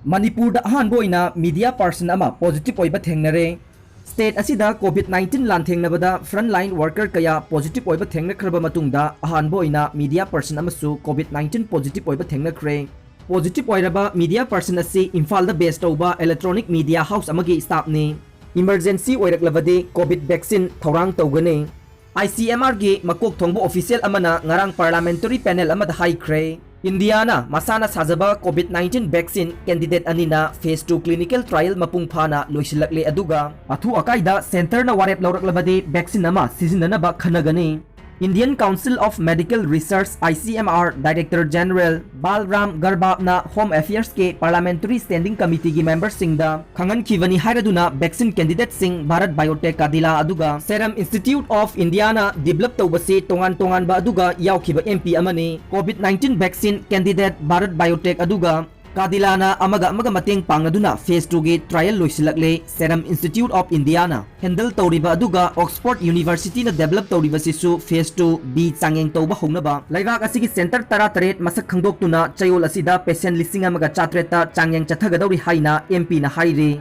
मणिपुर अहानबोइना media person अमा positive ओइबा थेंगनरे स्टेट असिदा कोविड-19 लांथेंगनबदा फ्रंट लाइन वर्कर कया पॉजिटिव ओइबा थेंगनखरबा मतुंगदा अहानबोइना मीडिया पर्सन अमसु कोविड-19 पॉजिटिव ओइबा थेंगनखरे पॉजिटिव ओइरबा मीडिया पर्सन असि इम्फालदा बेस तौबा इलेक्ट्रॉनिक मीडिया हाउस अमगी स्टाफनी इमरजेंसी ओइरक्लबदि कोविड वैक्सीन थौरांग तौगने ICMR गे मकोक थोंगबो ऑफिशियल अमना ngarang parliamentary panel amada हाइख्रे इंडियाना मसाना साजबा कोविड-19 वैक्सीन कैंडिडेट अनिना फेज 2 क्लिनिकल ट्रायल मपुंग फाना लोइसिलक्ले अदुगा अथु अकाइदा सेंटर ना वारेप लौरक्लबदे वैक्सीन अमा सिजिननबा खनगने Indian Council of Medical Research ICMR director general Balram गर्बाबना होम अफेयर्स के पार्लियामेंट्री स्टैंडिंग कमिटी की मेंबर सिंगदा खंगन खिवनी हाइरदुना वैक्सीन कैंडिडेट सिंग भारत बायोटेक कादिला अदुगा सेरम इंस्टीट्यूट ऑफ इंडियाना डेवलप तौबसे तोंगान तोंगान बा अदुगा यावखिबा MP अमने कोविड-19 वैक्सीन कैंडिडेट भारत बायोटेक अदुगा कादिलाना अमगा मतेंग पांगदुना फेज 2 गे ट्रायल लोइसिलक्ले सेरम इंस्टीट्यूट ऑफ इंडियाना हैंडल तौरिबा अदुगा ऑक्सफोर्ड यूनिवर्सिटी ना डेवलप तौरिबा सिसु फेज 2 बी चांगेंग तौबा होनबा लैबाक असिगी सेंटर 13 मसक खंगदोक्तुना चयोल असिदा पेशेंट लिसिंग अमगा चात्रेता चांगेंग चथगदौरी हाइना MP ना हाइरे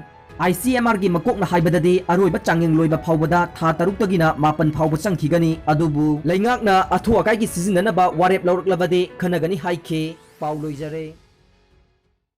ICMR की मकोक ना हाइबददि अरोइबा चांगेंग लोइबा फावबदा था तरुक्तगिना मापन फावब संखिगनी अदुबु लैंगाकना अथु अकाई की सिजिननबा वारेप लौरक्लबदे खनगनी हाइखे पाउ लोइजरे।